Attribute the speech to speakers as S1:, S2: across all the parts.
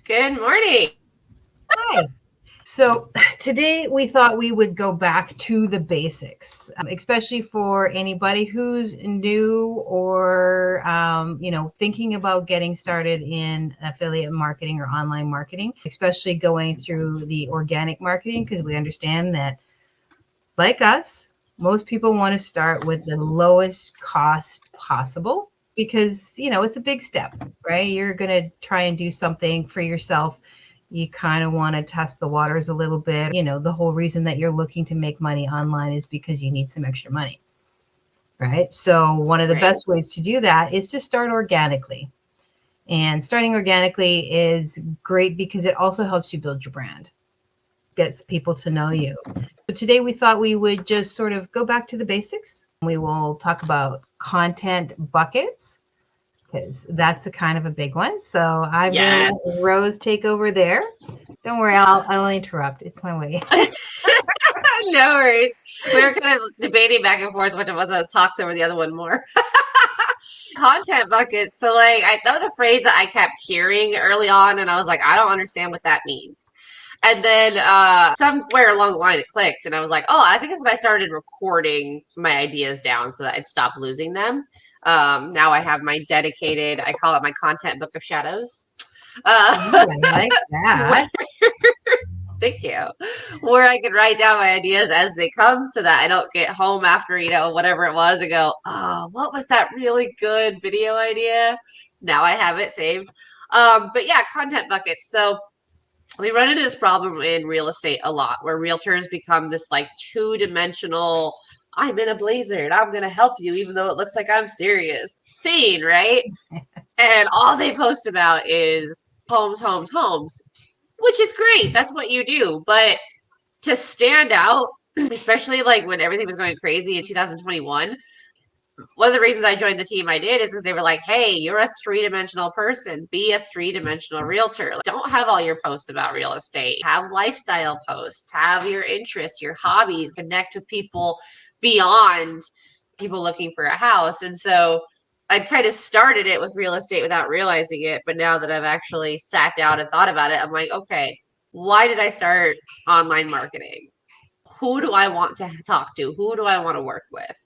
S1: Good morning.
S2: Hi. So today we thought we would go back to the basics, especially for anybody who's new or, thinking about getting started in affiliate marketing or online marketing, especially going through the organic marketing, because we understand that, like us, most people want to start with the lowest cost possible because, it's a big step, right? You're going to try and do something for yourself. You kind of want to test the waters a little bit. The whole reason that you're looking to make money online is because you need some extra money, right? So one of the best ways to do that is to start organically. And starting organically is great because it also helps you build your brand, gets people to know you. So today we thought we would just sort of go back to the basics. We will talk about content buckets, because that's a kind of a big one. So I'm going to let Rose take over there. Don't worry, I'll interrupt. It's my way.
S1: No worries. We were kind of debating back and forth which of us talks over the other one more. Content buckets. So that was a phrase that I kept hearing early on, and I was like, I don't understand what that means. And then somewhere along the line it clicked, and I was like, oh, I think it's when I started recording my ideas down so that I'd stop losing them. Now I have my dedicated, I call it my content book of shadows.
S2: I like that.
S1: Thank you. Where I can write down my ideas as they come so that I don't get home after, whatever it was and go, oh, what was that really good video idea? Now I have it saved. But yeah, content buckets. So we run into this problem in real estate a lot where realtors become this two-dimensional, I'm in a blazer and I'm going to help you even though it looks like I'm serious thing, right? And all they post about is homes, homes, homes, which is great. That's what you do. But to stand out, especially when everything was going crazy in 2021, one of the reasons I joined the team I did is because they were like, hey, you're a three-dimensional person. Be a three-dimensional realtor. Don't have all your posts about real estate. Have lifestyle posts. Have your interests, your hobbies. Connect with people beyond people looking for a house. And so I kind of started it with real estate without realizing it. But now that I've actually sat down and thought about it, I'm like, okay, why did I start online marketing? Who do I want to talk to? Who do I want to work with?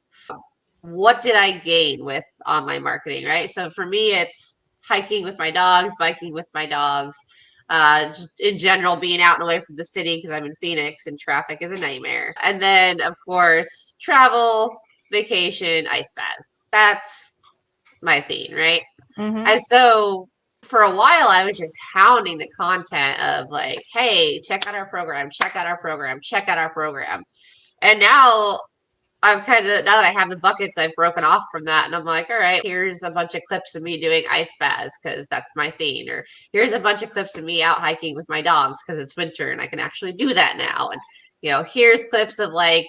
S1: What did I gain with online marketing, right? So for me, it's hiking with my dogs, biking with my dogs, just in general, being out and away from the city because I'm in Phoenix and traffic is a nightmare. And then, of course, travel, vacation, ice baths. That's my theme, right?
S2: Mm-hmm.
S1: And so for a while, I was just hounding the content of hey, check out our program, check out our program, check out our program. And now now that I have the buckets, I've broken off from that. And I'm like, all right, here's a bunch of clips of me doing ice baths because that's my thing. Or here's a bunch of clips of me out hiking with my dogs because it's winter and I can actually do that now. And, here's clips of the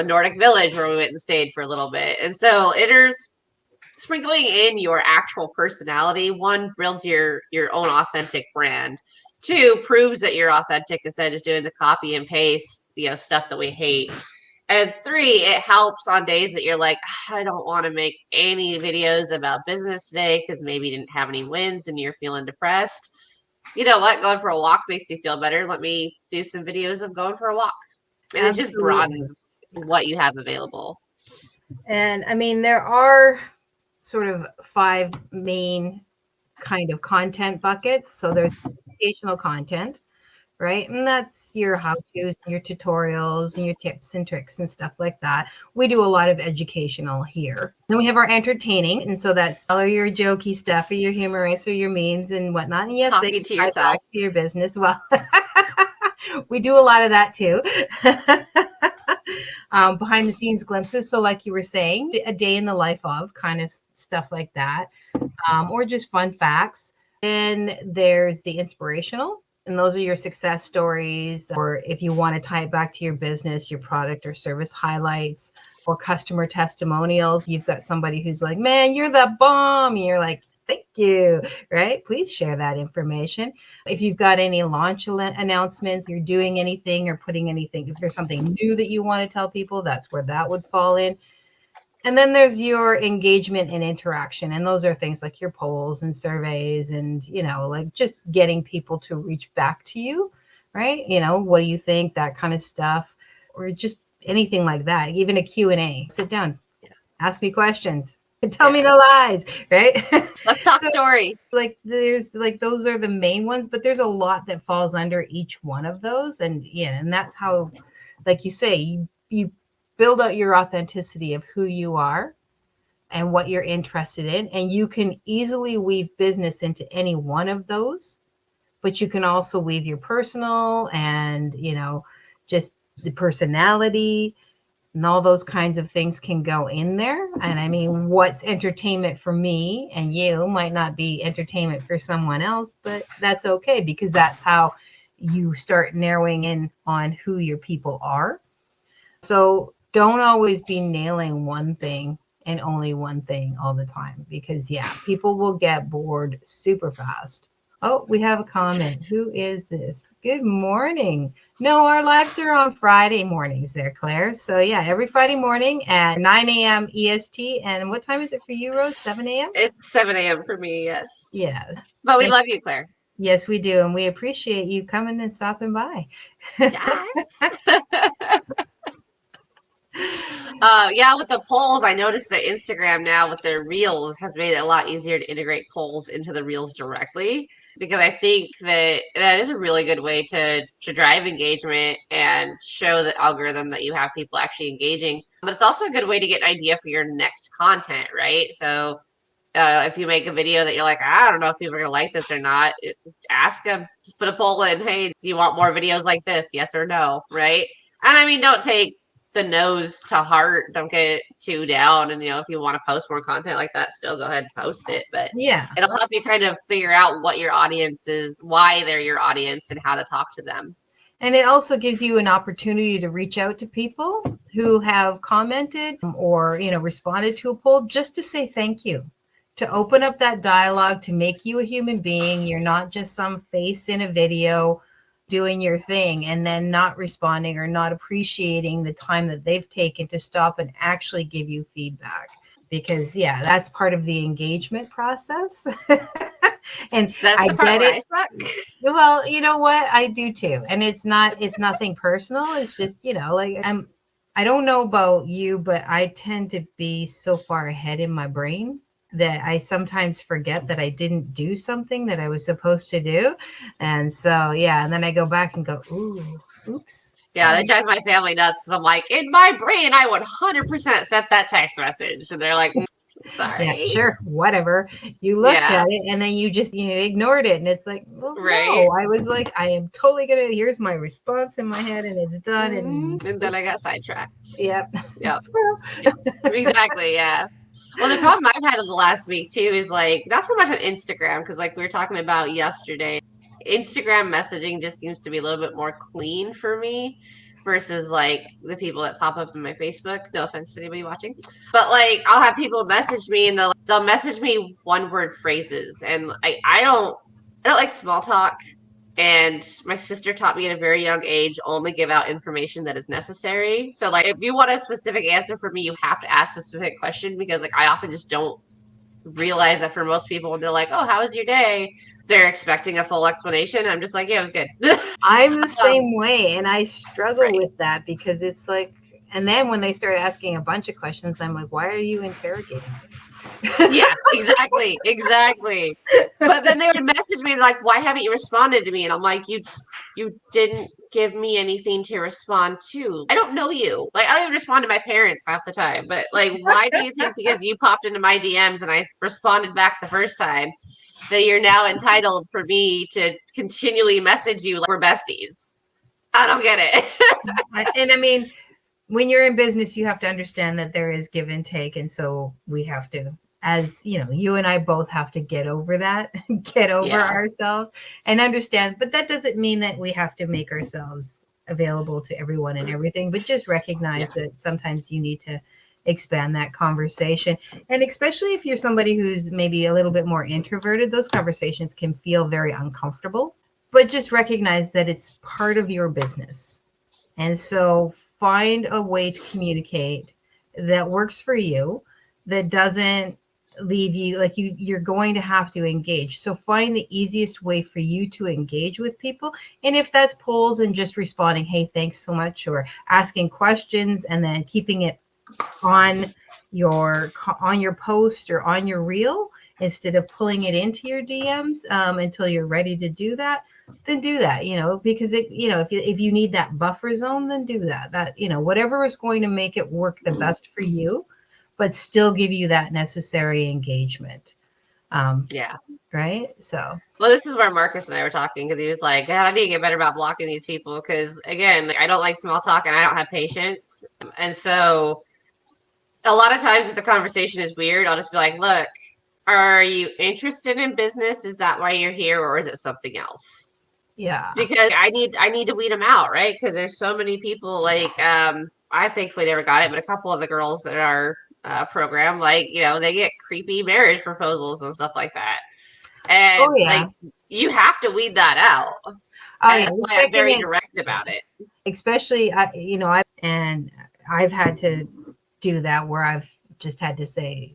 S1: Nordic village where we went and stayed for a little bit. And so sprinkling in your actual personality, one, builds your own authentic brand. Two, proves that you're authentic instead of just doing the copy and paste, stuff that we hate. And three, it helps on days that you're like, I don't want to make any videos about business today because maybe you didn't have any wins and you're feeling depressed. You know what? Going for a walk makes me feel better. Let me do some videos of going for a walk. And Absolutely. It just broadens what you have available.
S2: And I mean, there are sort of 5 main kind of content buckets. So there's educational content, right? And that's your how-tos, your tutorials, and your tips and tricks and stuff like that. We do a lot of educational here. Then we have our entertaining, and so that's all of your jokey stuff, or your humorous, or your memes and whatnot. And yes,
S1: talking
S2: they
S1: to yourself,
S2: to your business. Well, we do a lot of that too. Behind the scenes glimpses. So like you were saying, a day in the life of kind of stuff like that, or just fun facts. Then there's the inspirational. And those are your success stories, or if you want to tie it back to your business, your product or service highlights, or customer testimonials. You've got somebody who's like, man, you're the bomb. And you're like, thank you, right? Please share that information. If you've got any launch announcements, you're doing anything or putting anything, if there's something new that you want to tell people, that's where that would fall in. And then there's your engagement and interaction. And those are things like your polls and surveys and, like just getting people to reach back to you, right? What do you think? That kind of stuff, or just anything like that. Even a Q&A. Sit down, ask me questions, tell me no lies, right?
S1: Let's talk story.
S2: Like there's like those are the main ones, but there's a lot that falls under each one of those. And and that's how, like you say, you build out your authenticity of who you are and what you're interested in. And you can easily weave business into any one of those, but you can also weave your personal and, just the personality and all those kinds of things can go in there. And I mean, what's entertainment for me and you might not be entertainment for someone else, but that's okay, because that's how you start narrowing in on who your people are. So don't always be nailing one thing and only one thing all the time, because people will get bored super fast. Oh, we have a comment. Who is this? Good morning. No, our lives are on Friday mornings there, Claire. So every Friday morning at 9 a.m. EST. And what time is it for you, Rose? 7 a.m.?
S1: It's 7 a.m. for me, yes.
S2: Yeah.
S1: But we love you, Claire.
S2: Yes, we do. And we appreciate you coming and stopping by.
S1: Yes. With the polls, I noticed that Instagram now with their reels has made it a lot easier to integrate polls into the reels directly, because I think that is a really good way to drive engagement and show the algorithm that you have people actually engaging. But it's also a good way to get an idea for your next content, right? So if you make a video that you're like, I don't know if people are going to like this or not, ask them, just put a poll in, hey, do you want more videos like this? Yes or no, right? And I mean, don't take the no's to heart. Don't get too down. And, if you want to post more content like that, still go ahead and post it. But it'll help you kind of figure out what your audience is, why they're your audience, and how to talk to them.
S2: And it also gives you an opportunity to reach out to people who have commented or, responded to a poll, just to say thank you, to open up that dialogue, to make you a human being. You're not just some face in a video doing your thing and then not responding or not appreciating the time that they've taken to stop and actually give you feedback. Because that's part of the engagement process. And
S1: that's the part where I suck.
S2: Well, you know what? I do too. And it's nothing personal. It's just, I don't know about you, but I tend to be so far ahead in my brain that I sometimes forget that I didn't do something that I was supposed to do. And so, and then I go back and go, ooh, oops.
S1: Yeah, that drives my family nuts, because I'm like, in my brain, I would 100% sent that text message. And they're like, sorry.
S2: Yeah, sure, whatever. You looked at it and then you just ignored it. And it's like, well, no, I was like, I am totally going to, here's my response in my head and it's done.
S1: And then I got sidetracked.
S2: Yep.
S1: Yep. Exactly, yeah. Well, the problem I've had in the last week too is not so much on Instagram, because we were talking about yesterday, Instagram messaging just seems to be a little bit more clean for me versus the people that pop up in my Facebook. No offense to anybody watching, but I'll have people message me and they'll message me one word phrases, and I don't like small talk. And my sister taught me at a very young age, only give out information that is necessary. So if you want a specific answer from me, you have to ask a specific question, because I often just don't realize that for most people, when they're like, oh, how was your day? They're expecting a full explanation. I'm just like, yeah, it was good.
S2: I'm the same way. And I struggle with that, because it's and then when they start asking a bunch of questions, I'm like, why are you interrogating me?
S1: Yeah, exactly. But then they would message me like, why haven't you responded to me? And I'm like, you didn't give me anything to respond to. I don't know you. I don't even respond to my parents half the time. But why do you think because you popped into my DMs and I responded back the first time that you're now entitled for me to continually message you like we're besties? I don't get it.
S2: And I mean, when you're in business, you have to understand that there is give and take. And so we have to, as you and I both have to get over that, get over ourselves and understand. But that doesn't mean that we have to make ourselves available to everyone and everything, but just recognize that sometimes you need to expand that conversation. And especially if you're somebody who's maybe a little bit more introverted, those conversations can feel very uncomfortable, but just recognize that it's part of your business. And so find a way to communicate that works for you, that doesn't leave you like you're going to have to engage. So find the easiest way for you to engage with people. And if that's polls and just responding, hey, thanks so much, or asking questions and then keeping it on your post or on your reel instead of pulling it into your DMs until you're ready to do that, then do that, because if you need that buffer zone, then do that, whatever is going to make it work the best for you, but still give you that necessary engagement.
S1: Yeah.
S2: Right. So.
S1: Well, this is where Marcus and I were talking because he was like, God, I need to get better about blocking these people because, again, I don't like small talk and I don't have patience. And so a lot of times if the conversation is weird, I'll just be like, look, are you interested in business? Is that why you're here, or is it something else?
S2: Yeah.
S1: Because I need to weed them out, right? Because there's so many people like I thankfully never got it, but a couple of the girls in our program, like, they get creepy marriage proposals and stuff like that. And
S2: Oh yeah.
S1: like you have to weed that out.
S2: Oh
S1: And
S2: yeah.
S1: that's
S2: The
S1: why I'm
S2: second
S1: very
S2: it,
S1: direct about it.
S2: especially I've had to do that where I've just had to say,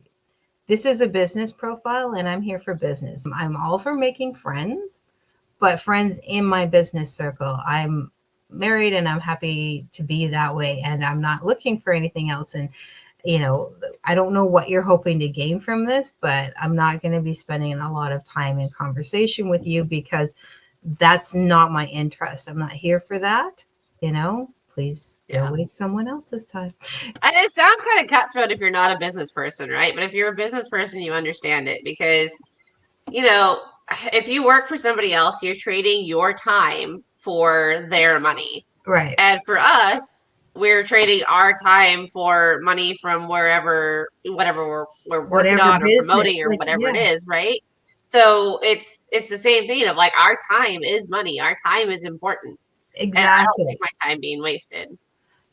S2: this is a business profile and I'm here for business. I'm all for making friends, but friends in my business circle. I'm married and I'm happy to be that way, and I'm not looking for anything else. And I don't know what you're hoping to gain from this, but I'm not going to be spending a lot of time in conversation with you because that's not my interest. I'm not here for that. Please go waste someone else's time.
S1: And it sounds kind of cutthroat if you're not a business person, right? But if you're a business person, you understand it because, if you work for somebody else, you're trading your time for their money.
S2: Right.
S1: And for us, we're trading our time for money from whatever we're working
S2: Whatever
S1: on or
S2: business,
S1: promoting or
S2: like,
S1: whatever it
S2: yeah,
S1: is, right? So it's the same thing of like our time is money. Our time is important. And I don't
S2: exactly.
S1: like my time being wasted.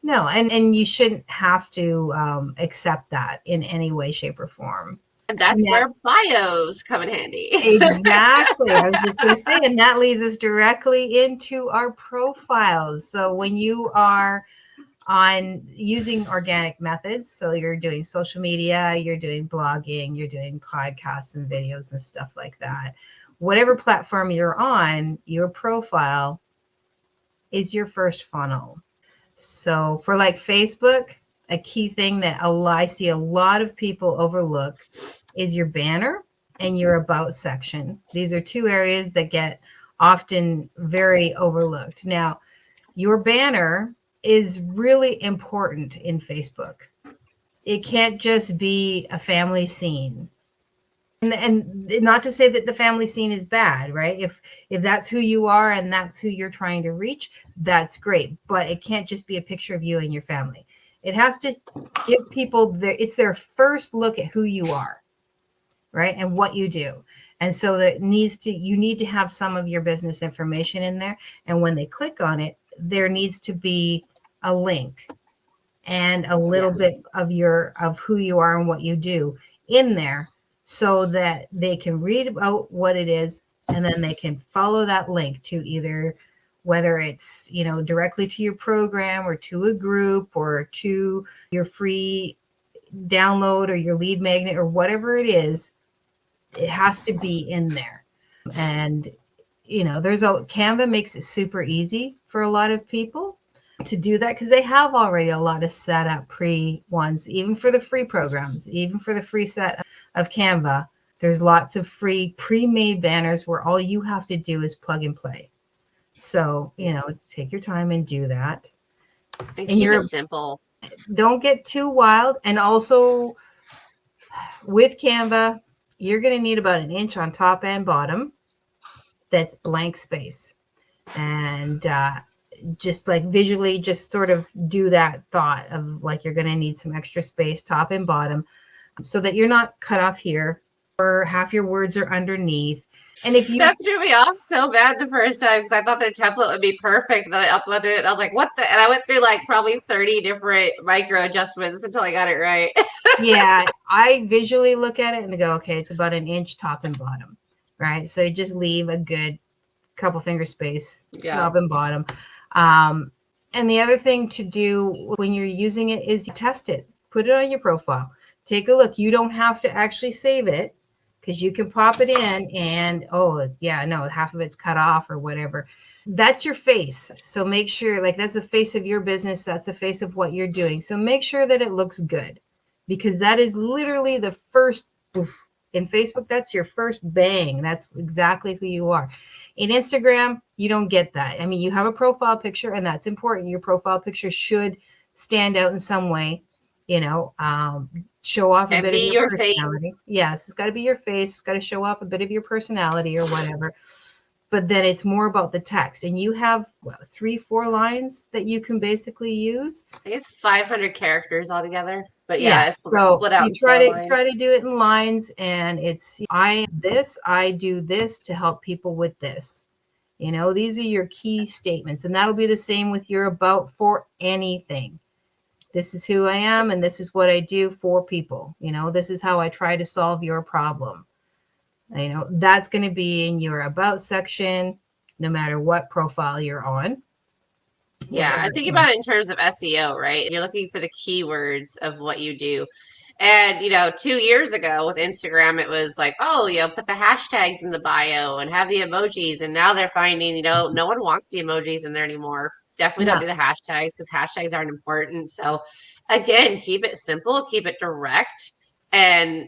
S2: No, and you shouldn't have to accept that in any way, shape, or form.
S1: And that's
S2: And that,
S1: where bios come in handy.
S2: exactly. I was just going to say, and that leads us directly into our profiles. So when you are on using organic methods, so you're doing social media, you're doing blogging, you're doing podcasts and videos and stuff like that, whatever platform you're on, your profile is your first funnel. So for like Facebook, a key thing that I see a lot of people overlook is your banner and your about section. These are two areas that get often very overlooked. Now, your banner is really important in Facebook. It can't just be a family scene. And not to say that the family scene is bad, right? If that's who you are and that's who you're trying to reach, that's great. But it can't just be a picture of you and your family. It has to give people it's their first look at who you are, right? And what you do. And so you need to have some of your business information in there. And when they click on it, there needs to be a link and a little bit of who you are and what you do in there, so that they can read about what it is and then they can follow that link to either, whether it's directly to your program or to a group or to your free download or your lead magnet or whatever it is. It has to be in there. And Canva makes it super easy for a lot of people to do that because they have already a lot of set up pre ones, even for the free programs, even for the free set of Canva. There's lots of free pre-made banners where all you have to do is plug and play. So, take your time and do that.
S1: And keep it simple.
S2: Don't get too wild. And also with Canva, you're going to need about an inch on top and bottom. That's blank space. And just like visually just sort of do that thought of like you're going to need some extra space top and bottom so that you're not cut off here or half your words are underneath. And if you
S1: that threw me off so bad the first time because I thought their template would be perfect. Then I uploaded it and I was like, what the? And I went through like probably 30 different micro adjustments until I got it right.
S2: Yeah, I visually look at it and go, okay, it's about an inch top and bottom, right? So you just leave a good couple finger space top and bottom. And the other thing to do when you're using it is test it. put it on your profile. Take a look. You don't have to actually save it because you can pop it in and, oh, yeah, no, half of it's cut off or whatever. That's your face. So make sure, like, that's the face of your business. That's the face of what you're doing. So make sure that it looks good, because that is literally the first oof. In Facebook, that's your first bang. That's exactly who you are. In Instagram, you don't get that. I mean, you have a profile picture, and that's important. Your profile picture should stand out in some way, show off a
S1: And
S2: bit of
S1: be
S2: your
S1: your
S2: personality.
S1: face.
S2: Yes, it's got to be your face. It's got to show off a bit of your personality or whatever. But then it's more about the text. And you have 3-4 lines that you can basically use.
S1: I think it's 500 characters altogether. But yeah,
S2: Yeah.
S1: it's
S2: So
S1: split out
S2: you
S1: in 4 lines.
S2: try to do it in lines, and it's I do this to help people with this. These are your key statements, and that'll be the same with your about for anything. This is who I am, and this is what I do for people. This is how I try to solve your problem. That's going to be in your about section, no matter what profile you're on.
S1: Yeah, I think about it in terms of SEO, right? You're looking for the keywords of what you do. And, 2 years ago with Instagram, it was like, oh, put the hashtags in the bio and have the emojis. And now they're finding, no one wants the emojis in there anymore. Definitely don't
S2: No.
S1: do the hashtags because hashtags aren't important. So, again, keep it simple, keep it direct. And,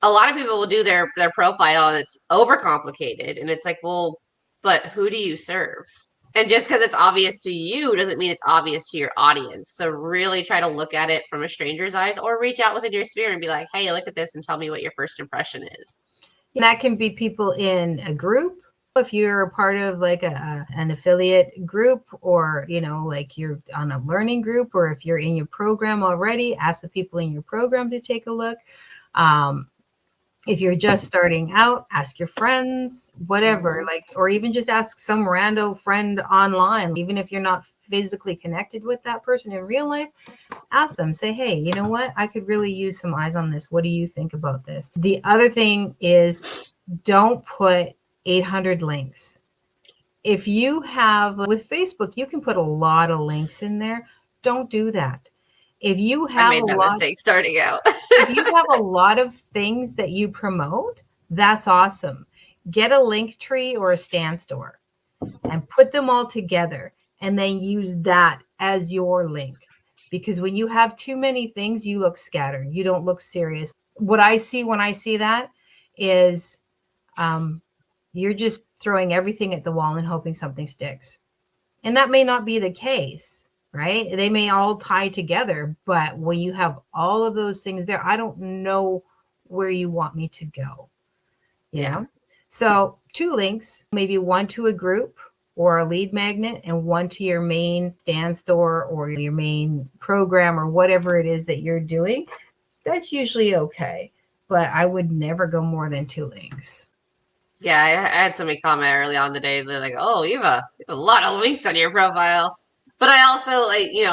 S1: a lot of people will do their profile and it's overcomplicated. And it's like, well, but who do you serve? And just because it's obvious to you doesn't mean it's obvious to your audience. So really try to look at it from a stranger's eyes or reach out within your sphere and be like, hey, look at this and tell me what your first impression is.
S2: And that can be people in a group. If you're a part of like an affiliate group, or, like you're on a learning group, or if you're in your program already, ask the people in your program to take a look. If you're just starting out, ask your friends, whatever, or even just ask some rando friend online. Even if you're not physically connected with that person in real life, ask them, say, hey, you know what? I could really use some eyes on this. What do you think about this? The other thing is, don't put 800 links. If you have, with Facebook, you can put a lot of links in there. Don't do that. If you have
S1: I made that mistake starting out.
S2: if you have a lot of things that you promote, that's awesome. Get a link tree or a stand store and put them all together, and then use that as your link. Because when you have too many things, you look scattered. You don't look serious. What I see when I see that is you're just throwing everything at the wall and hoping something sticks. And that may not be the case, right? They may all tie together, but when you have all of those things there, I don't know where you want me to go.
S1: Yeah.
S2: So 2 links, maybe one to a group or a lead magnet, and one to your main stand store or your main program or whatever it is that you're doing. That's usually okay, but I would never go more than 2 links.
S1: Yeah, I had somebody comment early on the days. They're like, "Oh, you have a lot of links on your profile." But I also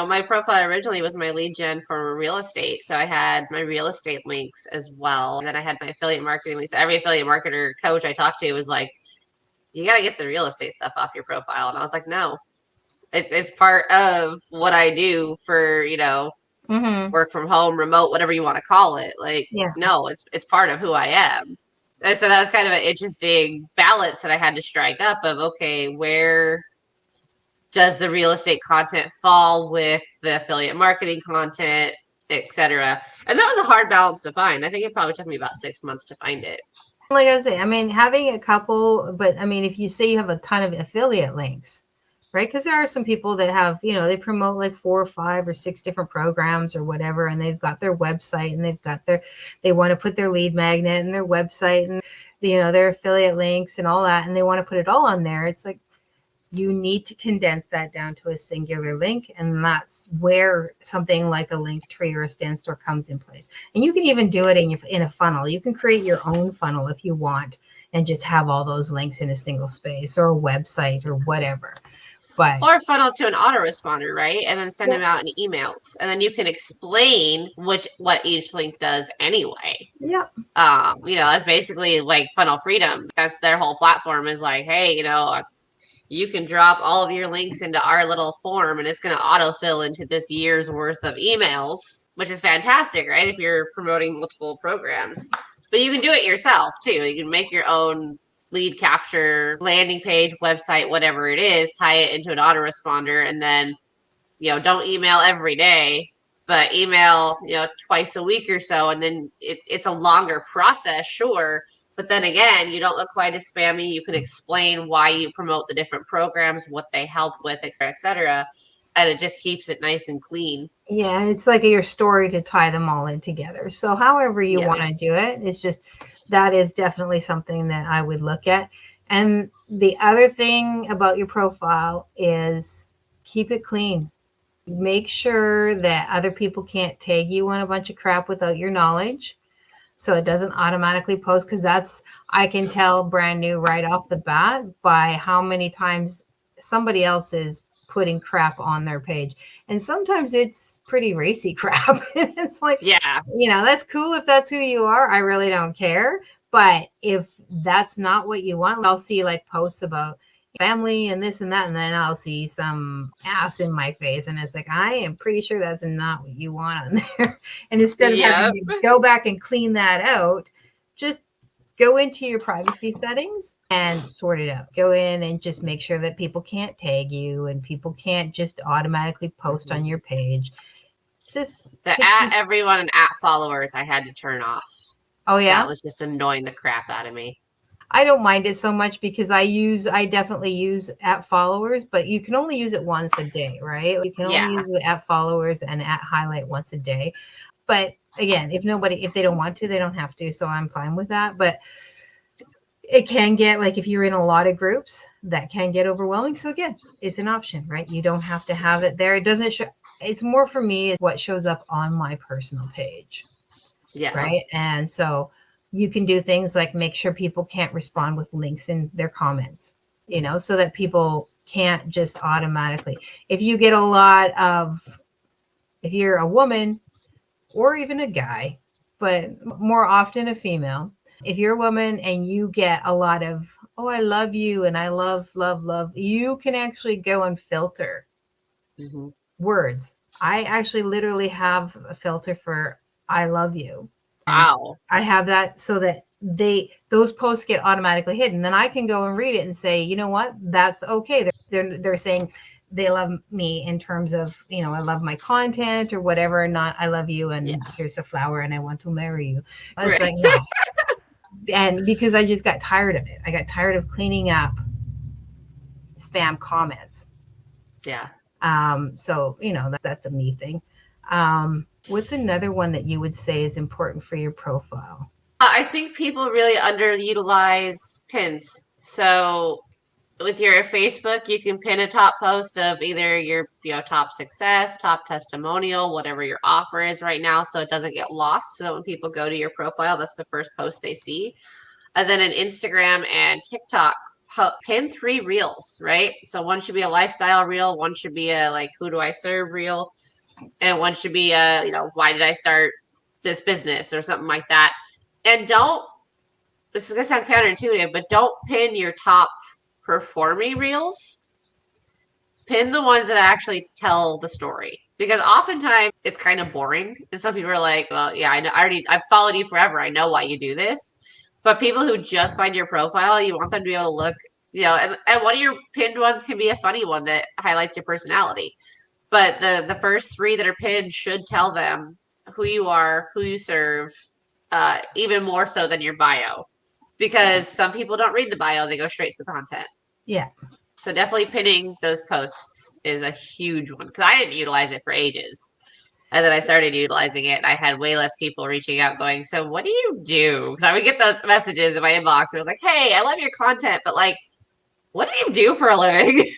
S1: my profile originally was my lead gen for real estate, so I had my real estate links as well, and then I had my affiliate marketing links. Every affiliate marketer coach I talked to was like, "You got to get the real estate stuff off your profile," and I was like, "No, it's part of what I do for work from home, remote, whatever you want to call it. Like,
S2: Yeah.
S1: no, it's part of who I am." And so that was kind of an interesting balance that I had to strike up of, okay, where does the real estate content fall with the affiliate marketing content, etc. And that was a hard balance to find. I think it probably took me about 6 months to find it.
S2: Like I say, I mean, having a couple, but I mean, if you say you have a ton of affiliate links, right? Because there are some people that have, they promote like 4 or 5 or 6 different programs or whatever, and they've got their website, and they want to put their lead magnet and their website and, their affiliate links and all that, and they want to put it all on there. It's like, you need to condense that down to a singular link. And that's where something like a link tree or a stand store comes in place. And you can even do it in a funnel. You can create your own funnel if you want, and just have all those links in a single space, or a website or whatever.
S1: Or funnel to an autoresponder, right? And then send them out in emails. And then you can explain what each link does anyway.
S2: Yeah.
S1: That's basically like Funnel Freedom. That's their whole platform is like, hey, you can drop all of your links into our little form and it's going to autofill into this year's worth of emails, which is fantastic, right? If you're promoting multiple programs. But you can do it yourself too. You can make your own lead capture landing page, website, whatever it is, tie it into an autoresponder, and then, don't email every day, but email, twice a week or so. And then it's a longer process, sure. But then again, you don't look quite as spammy. You can explain why you promote the different programs, what they help with, et cetera, et cetera. And it just keeps it nice and clean.
S2: Yeah, it's like your story to tie them all in together. So however you
S1: Yeah.
S2: want to do it, it's just that is definitely something that I would look at. And the other thing about your profile is keep it clean. Make sure that other people can't tag you on a bunch of crap without your knowledge. So it doesn't automatically post, because I can tell brand new right off the bat by how many times somebody else is putting crap on their page. And sometimes it's pretty racy crap. And it's like,
S1: Yeah.
S2: That's cool if that's who you are. I really don't care. But if that's not what you want, I'll see like posts about family and this and that, and then I'll see some ass in my face, and it's like, I am pretty sure that's not what you want on there. And instead of having to go back and clean that out, just go into your privacy settings and sort it out. Go in and just make sure that people can't tag you and people can't just automatically post on your page. Just
S1: the at everyone and at followers I had to turn off.
S2: Oh yeah,
S1: that was just annoying the crap out of me.
S2: I don't mind it so much because I definitely use at followers, but you can only use it once a day, right? You can only use the at followers and at highlight once a day. But again, if they don't want to, they don't have to. So I'm fine with that. But it can get, like, if you're in a lot of groups, that can get overwhelming. So again, it's an option, right? You don't have to have it there. It doesn't show. It's more for me is what shows up on my personal page.
S1: Yeah.
S2: Right. And so you can do things like make sure people can't respond with links in their comments, so that people can't just automatically. If you get if you're a woman or even a guy, but more often a female, if you're a woman and you get a lot of, oh, I love you and I love, you can actually go and filter words. I actually literally have a filter for I love you.
S1: Wow.
S2: I have that so that those posts get automatically hidden. Then I can go and read it and say, you know what, that's okay. They're saying they love me in terms of, I love my content or whatever, not I love you and here's a flower and I want to marry you. I was like, no. And because I just got tired of it. I got tired of cleaning up spam comments.
S1: Yeah.
S2: So, that's a me thing. What's another one that you would say is important for your profile?
S1: I think people really underutilize pins. So with your Facebook, you can pin a top post of either your top success, top testimonial, whatever your offer is right now, so it doesn't get lost. So when people go to your profile, that's the first post they see. And then in Instagram and TikTok, pin 3 reels, right? So one should be a lifestyle reel, one should be a like who do I serve reel, and one should be a why did I start this business or something like that. And this is gonna sound counterintuitive, but don't pin your top performing reels. Pin the ones that actually tell the story, because oftentimes it's kind of boring. And some people are like, well, yeah, I know, I've followed you forever. I know why you do this. But people who just find your profile, you want them to be able to look, and one of your pinned ones can be a funny one that highlights your personality. But the first 3 that are pinned should tell them who you are, who you serve, even more so than your bio. Because some people don't read the bio, they go straight to the content.
S2: Yeah.
S1: So definitely pinning those posts is a huge one, because I didn't utilize it for ages. And then I started utilizing it, and I had way less people reaching out going, so what do you do? Because I would get those messages in my inbox where it was like, hey, I love your content, but like, what do you do for a living?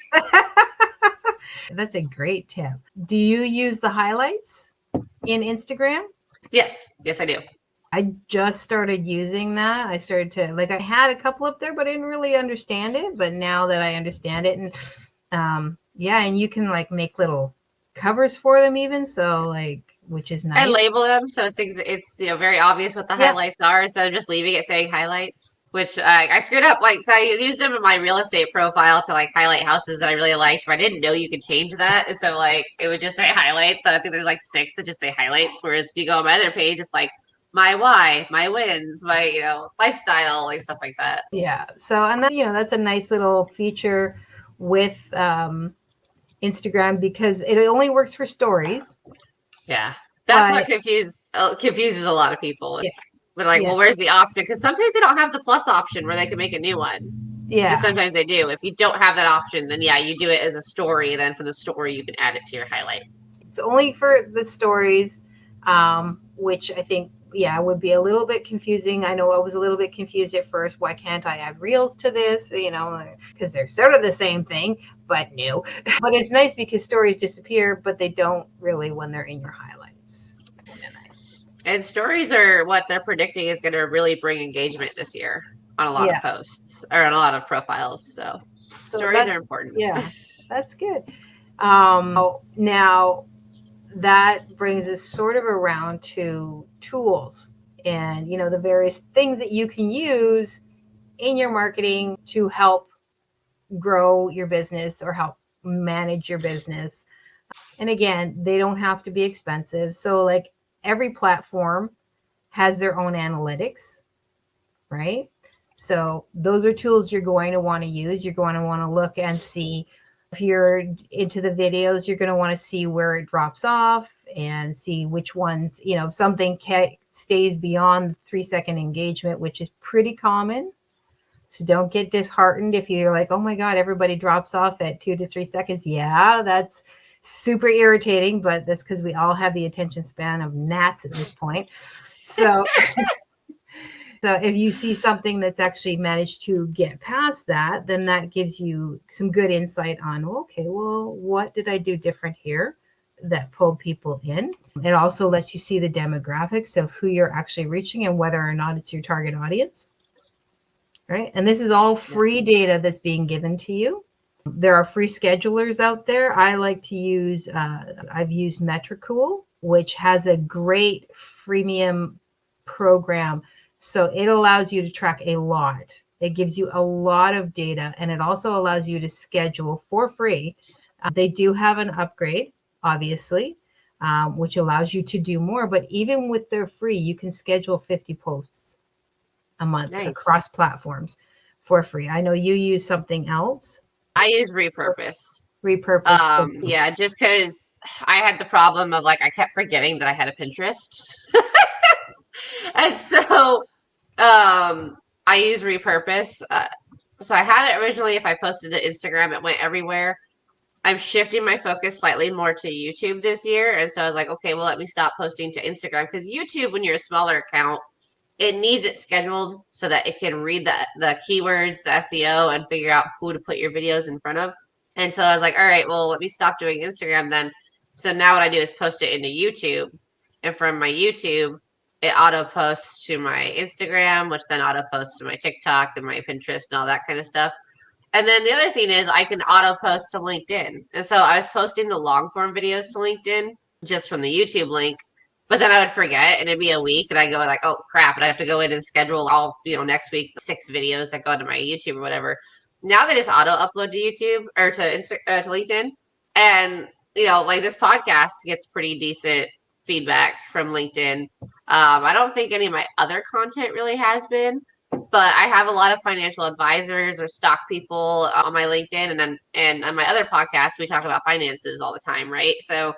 S2: That's a great tip. Do you use the highlights in Instagram?
S1: Yes, I do.
S2: I just started using that. I started to, I had a couple up there, but I didn't really understand it. But now that I understand it, and and you can make little covers for them even. So which is nice.
S1: I label them so it's very obvious what the highlights are instead of just leaving it saying highlights, which I screwed up. Like, so I used them in my real estate profile to like highlight houses that I really liked, but I didn't know you could change that. And so like it would just say highlights. So I think there's like 6 that just say highlights. Whereas if you go on my other page, it's like my why, my wins, my lifestyle, like stuff like that.
S2: Yeah. So and then that's a nice little feature with Instagram because it only works for stories.
S1: Yeah. That's what
S2: But
S1: confuses a lot of people.
S2: yeah,
S1: But like,
S2: yeah,
S1: well, where's the option? Because sometimes they don't have the plus option where they can make a new one. And
S2: yeah.
S1: sometimes they do. If you don't have that option, then yeah, you do it as a story. Then from the story, you can add it to your highlight.
S2: It's only for the stories, which I think, would be a little bit confusing. I know I was a little bit confused at first. Why can't I add reels to this? Because they're sort of the same thing, but no. But it's nice because stories disappear, but they don't really when they're in your highlights.
S1: And stories are what they're predicting is going to really bring engagement this year on a lot of posts or on a lot of profiles. So stories are important.
S2: Yeah, that's good. Now that brings us sort of around to tools and the various things that you can use in your marketing to help grow your business or help manage your business. And again, they don't have to be expensive. So like every platform has their own analytics, right? So those are tools you're going to want to use. You're going to want to look and see if you're into the videos, you're going to want to see where it drops off and see which ones, if something stays beyond 3-second engagement, which is pretty common. So don't get disheartened if you're like, oh my God, everybody drops off at 2 to 3 seconds. Yeah, that's super irritating, but that's because we all have the attention span of gnats at this point. So so if you see something that's actually managed to get past that, then that gives you some good insight on, okay, well, what did I do different here that pulled people in? It also lets you see the demographics of who you're actually reaching and whether or not it's your target audience. Right? And this is all free data that's being given to you. There are free schedulers out there. I like to use, I've used Metricool, which has a great freemium program. So it allows you to track a lot. It gives you a lot of data, and it also allows you to schedule for free. They do have an upgrade, obviously, which allows you to do more. But even with their free, you can schedule 50 posts a month across platforms for free. I know you use something else.
S1: I use Repurpose.
S2: Yeah,
S1: just because I had the problem of like I kept forgetting that I had a Pinterest. And so I use Repurpose. So I had it originally, if I posted to Instagram, it went everywhere. I'm shifting my focus slightly more to YouTube this year. And so I was like, okay, well, let me stop posting to Instagram because YouTube, when you're a smaller account, it needs it scheduled so that it can read the keywords, the SEO, and figure out who to put your videos in front of. And so I was like, all right, well, let me stop doing Instagram then. So now what I do is post it into YouTube. And from my YouTube, it auto posts to my Instagram, which then auto posts to my TikTok and my Pinterest and all that kind of stuff. And then the other thing is I can auto post to LinkedIn. And so I was posting the long form videos to LinkedIn just from the YouTube link. But then I would forget and it'd be a week and I go like, oh crap. And I have to go in and schedule all, next week, 6 videos that go into my YouTube or whatever. Now they just auto upload to YouTube or to LinkedIn. And, like this podcast gets pretty decent feedback from LinkedIn. I don't think any of my other content really has been, but I have a lot of financial advisors or stock people on my LinkedIn, and on my other podcast, we talk about finances all the time, right? So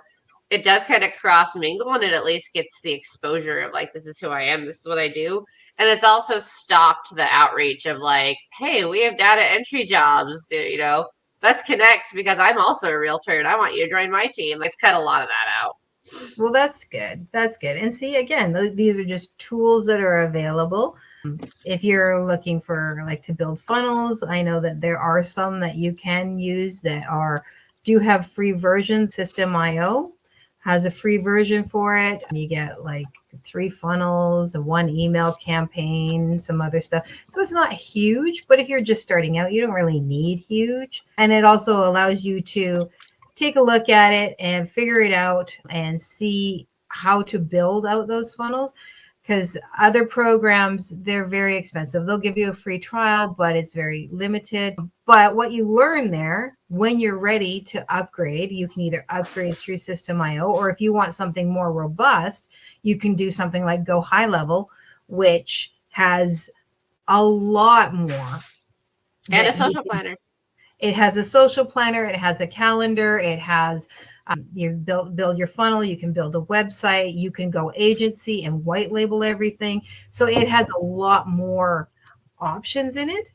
S1: it does kind of cross mingle, and it at least gets the exposure of like, this is who I am, this is what I do. And it's also stopped the outreach of like, hey, we have data entry jobs, let's connect because I'm also a realtor and I want you to join my team. Let's cut a lot of that out.
S2: Well, that's good. That's good. And see, again, these are just tools that are available. If you're looking for like to build funnels, I know that there are some that you can use that do have free versions. System.io has a free version for it. You get like 3 funnels, 1 email campaign, some other stuff. So it's not huge, but if you're just starting out, you don't really need huge. And it also allows you to take a look at it and figure it out and see how to build out those funnels. because other programs, they're very expensive. They'll give you a free trial, but it's very limited. But what you learn there, when you're ready to upgrade, you can either upgrade through System.io, or if you want something more robust, you can do something like Go High Level, which has a lot more.
S1: And a social planner.
S2: It has a social planner. It has a calendar. It has you build your funnel. You can build a website. You can go agency and white label everything. So it has a lot more options in it.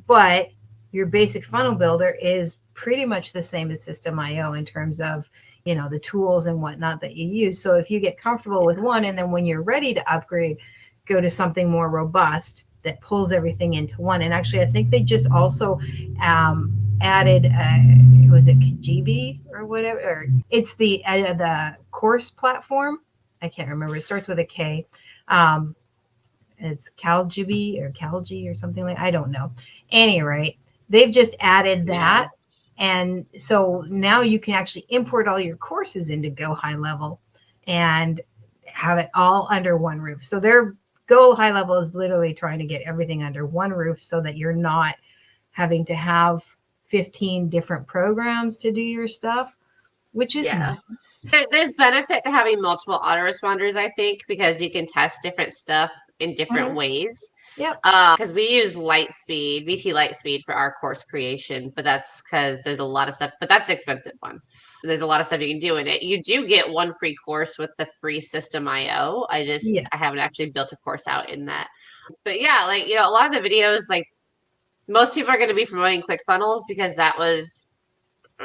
S2: But your basic funnel builder is pretty much the same as System.io in terms of, you know, the tools and whatnot that you use. So if you get comfortable with one, and then when you're ready to upgrade, go to something more robust that pulls everything into one. And actually, I think they just also added, was it Kajibi or whatever? Or it's the course platform. I can't remember. It starts with a K. It's Caljibi or Calgi or something like. I don't know. Any rate, they've just added that. Yeah. And so now you can actually import all your courses into Go High Level and have it all under one roof. So their Go High Level is literally trying to get everything under one roof so that you're not having to have 15 different programs to do your stuff, which is nice.
S1: There's benefit to having multiple autoresponders, I think, because you can test different stuff in different ways.
S2: Yep.
S1: Because we use Lightspeed, VT Lightspeed for our course creation, but that's because there's a lot of stuff, but that's an expensive one. There's a lot of stuff you can do in it. You do get one free course with the free System.io. I haven't actually built a course out in that. But yeah, like, you know, a lot of the videos, like, most people are going to be promoting ClickFunnels because that was,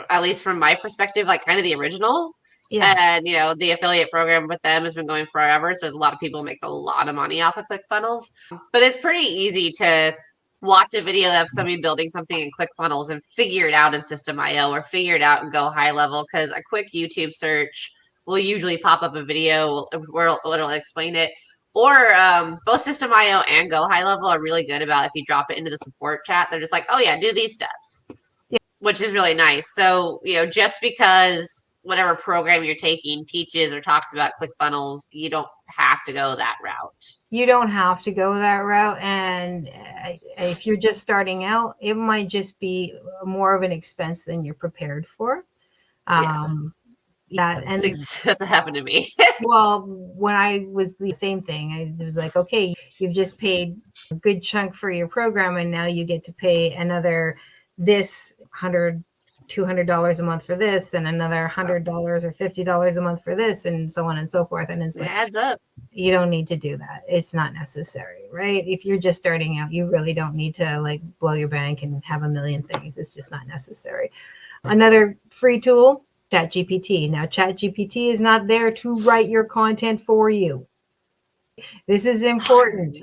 S1: at least from my perspective, like kind of the original. Yeah. And, you know, the affiliate program with them has been going forever. So there's a lot of people make a lot of money off of ClickFunnels. But it's pretty easy to watch a video of somebody building something in ClickFunnels and figure it out in System.io or figure it out and Go High Level, because a quick YouTube search will usually pop up a video where it'll explain it. Or both System.io and Go High Level are really good about if you drop it into the support chat, they're just like, oh yeah, do these steps, which is really nice. So, you know, just because whatever program you're taking teaches or talks about ClickFunnels, you don't have to go that route.
S2: You don't have to go that route. And if you're just starting out, it might just be more of an expense than you're prepared for.
S1: That's what happened to me.
S2: Well, when I was the same thing, it was like, okay, you've just paid a good chunk for your program, and now you get to pay another this $200 a month for this, and another $100 or $50 a month for this, and so on and so forth. And it's like,
S1: it adds up.
S2: You don't need to do that. It's not necessary, right? If you're just starting out, you really don't need to like blow your bank and have a million things. It's just not necessary. Another free tool, ChatGPT. Now, ChatGPT is not there to write your content for you. This is important.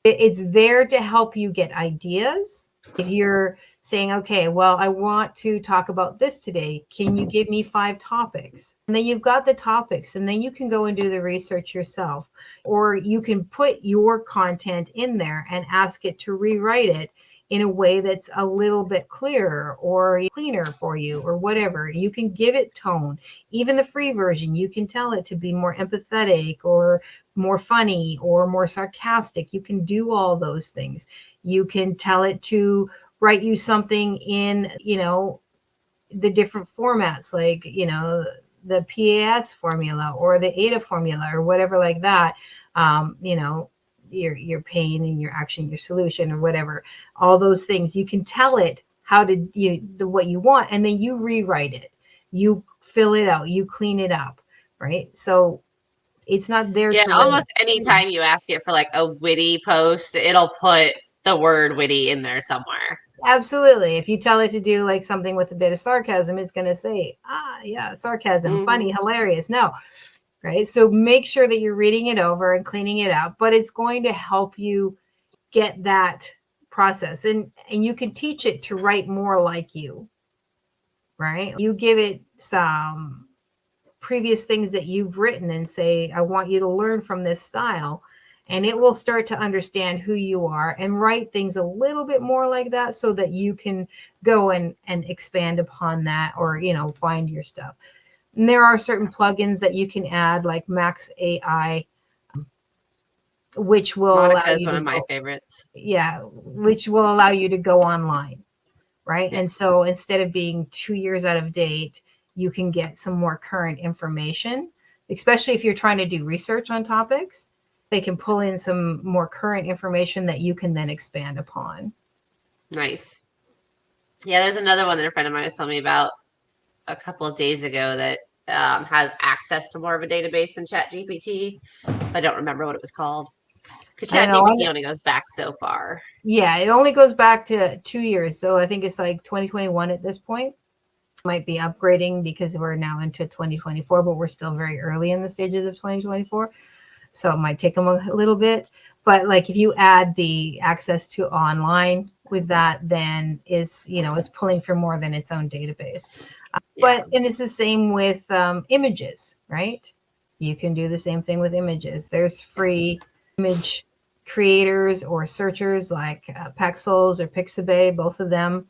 S2: It's there to help you get ideas. If you're saying, okay, well, I want to talk about this today. Can you give me 5 topics? And then you've got the topics, and then you can go and do the research yourself. Or you can put your content in there and ask it to rewrite it in a way that's a little bit clearer or cleaner for you or whatever. You can give it tone. Even the free version, you can tell it to be more empathetic or more funny or more sarcastic. You can do all those things. You can tell it to write you something in, you know, the different formats, like, you know, the PAS formula or the ADA formula or whatever like that. You know, your pain and your action, your solution or whatever, all those things. You can tell it how to what you want, and then you rewrite it. You fill it out, you clean it up, right? So it's not there.
S1: Yeah, almost any time you ask it for like a witty post, it'll put the word witty in there somewhere.
S2: Absolutely. If you tell it to do like something with a bit of sarcasm, it's going to say, yeah, sarcasm, funny, hilarious. No, right? So make sure that you're reading it over and cleaning it up, but it's going to help you get that process. And you can teach it to write more like you, right? You give it some previous things that you've written and say, I want you to learn from this style. And it will start to understand who you are and write things a little bit more like that so that you can go and expand upon that, or, you know, find your stuff. And there are certain plugins that you can add, like Max AI which will allow
S1: Monica is
S2: you
S1: one
S2: to
S1: of my
S2: go,
S1: favorites.
S2: yeah, which will allow you to go online, right?
S1: Yeah.
S2: And so instead of being 2 years out of date, you can get some more current information, especially if you're trying to do research on topics. They can pull in some more current information that you can then expand upon.
S1: Nice. Yeah, there's another one that a friend of mine was telling me about a couple of days ago that has access to more of a database than ChatGPT. I don't remember what it was called. Because
S2: I don't know.
S1: ChatGPT only goes back so far.
S2: Yeah, it only goes back to 2 years. So I think it's like 2021 at this point. Might be upgrading because we're now into 2024, but we're still very early in the stages of 2024. So it might take them a little bit. But like if you add the access to online with that, then it's pulling from more than its own database.
S1: Yeah.
S2: And it's the same with images, right? You can do the same thing with images. There's free image creators or searchers like Pexels or Pixabay. Both of them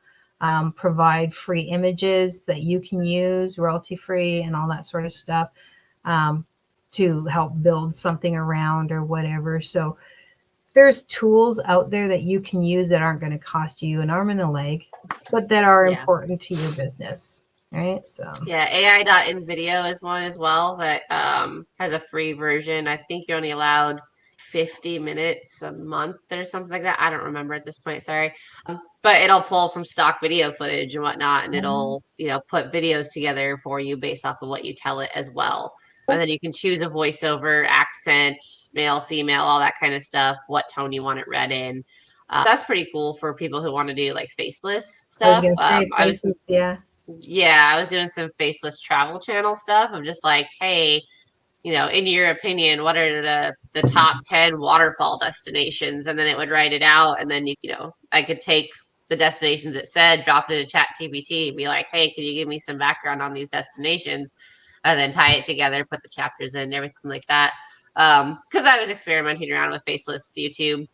S2: provide free images that you can use royalty free and all that sort of stuff to help build something around or whatever. So there's tools out there that you can use that aren't going to cost you an arm and a leg, but that are
S1: Yeah.
S2: important to your business, right? So
S1: Yeah, AI.invideo is one as well that has a free version. I think you're only allowed 50 minutes a month or something like that. I don't remember at this point, sorry. But it'll pull from stock video footage and whatnot, and it'll, put videos together for you based off of what you tell it as well. And then you can choose a voiceover, accent, male, female, all that kind of stuff, what tone you want it read in. That's pretty cool for people who want to do like faceless
S2: I was
S1: stuff.
S2: going to say faces, yeah.
S1: Yeah, I was doing some faceless travel channel stuff. I'm just like, hey, in your opinion, what are the top 10 waterfall destinations? And then it would write it out. And then, I could take the destinations it said, drop it into Chat GPT and be like, hey, can you give me some background on these destinations? And then tie it together, put the chapters in, and everything like that. Because I was experimenting around with faceless YouTube.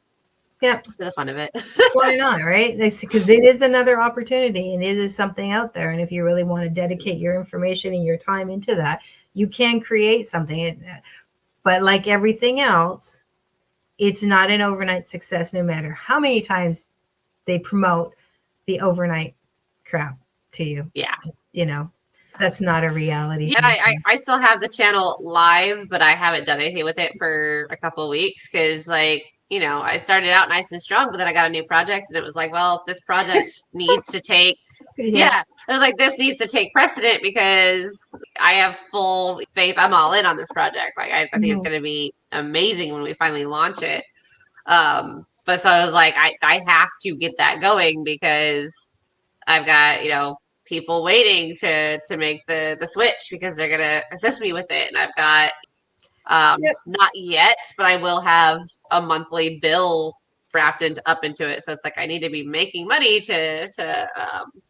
S2: Yeah.
S1: For the fun of it.
S2: Why not, right? Because it is another opportunity and it is something out there. And if you really want to dedicate your information and your time into that, you can create something. But like everything else, it's not an overnight success, no matter how many times they promote the overnight crap to you.
S1: Yeah.
S2: Just, that's not a reality.
S1: Yeah, I still have the channel live, but I haven't done anything with it for a couple of weeks because, I started out nice and strong, but then I got a new project and it was like, well, this project needs to take, yeah, it was like, this needs to take precedent because I have full faith. I'm all in on this project. Like, I think it's going to be amazing when we finally launch it. But so I was like, I have to get that going because I've got, people waiting to make the switch because they're gonna assist me with it, and I've got not yet, but I will have a monthly bill wrapped up into it. So it's like I need to be making money to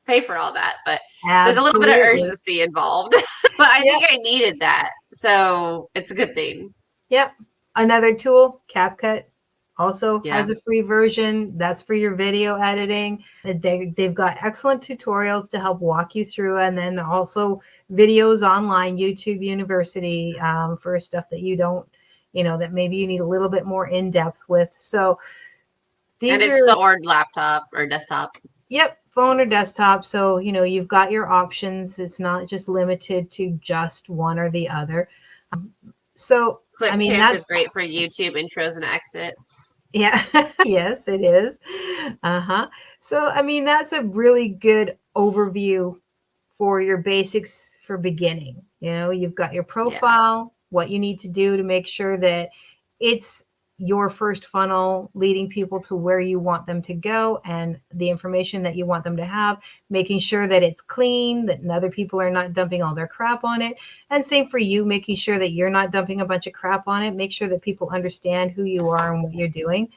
S1: pay for all that. But so there's a little bit of urgency involved. But I think I needed that, so it's a good thing.
S2: Yep. Another tool, CapCut, also has a free version. That's for your video editing. They've got excellent tutorials to help walk you through, and then also videos online, YouTube University, for stuff that you don't, that maybe you need a little bit more in depth with. So
S1: and it's phone or laptop or desktop.
S2: Yep, phone or desktop. So you've got your options. It's not just limited to just one or the other. So
S1: Clipchamp is great for YouTube intros and exits.
S2: Yeah, yes, it is. So, that's a really good overview for your basics for beginning. You've got your profile, what you need to do to make sure that it's your first funnel leading people to where you want them to go and the information that you want them to have, making sure that it's clean, that other people are not dumping all their crap on it. And same for you, making sure that you're not dumping a bunch of crap on it. Make sure that people understand who you are and what you're doing.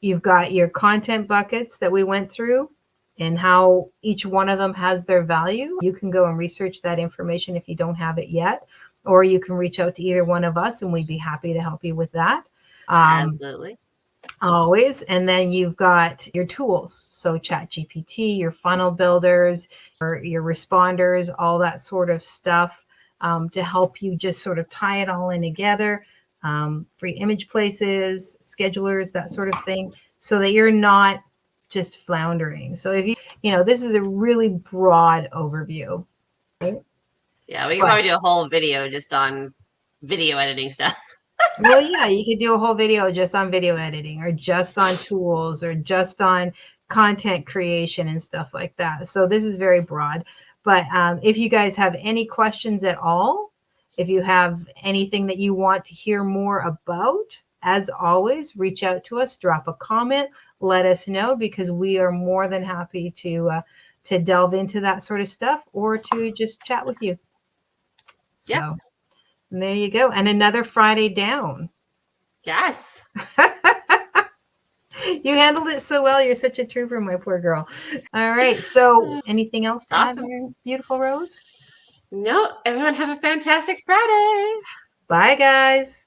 S2: You've got your content buckets that we went through and how each one of them has their value. You can go and research that information if you don't have it yet, or you can reach out to either one of us and we'd be happy to help you with that.
S1: Absolutely.
S2: Always. And then you've got your tools. So ChatGPT, your funnel builders, or your responders, all that sort of stuff to help you just sort of tie it all in together. free image places, schedulers, that sort of thing, so that you're not just floundering. So if this is a really broad overview. Right?
S1: Yeah, we can
S2: But
S1: probably do a whole video just on video editing stuff.
S2: well, yeah, you could do a whole video just on video editing or just on tools or just on content creation and stuff like that. So this is very broad. But if you guys have any questions at all, if you have anything that you want to hear more about, as always, reach out to us, drop a comment, let us know, because we are more than happy to delve into that sort of stuff or to just chat with you. So
S1: Yep.
S2: there you go. And another Friday down.
S1: Yes.
S2: You handled it so well. You're such a trooper, my poor girl. All right. So anything else to add
S1: Awesome.
S2: there, beautiful Rose?
S1: No, everyone have a fantastic Friday.
S2: Bye, guys.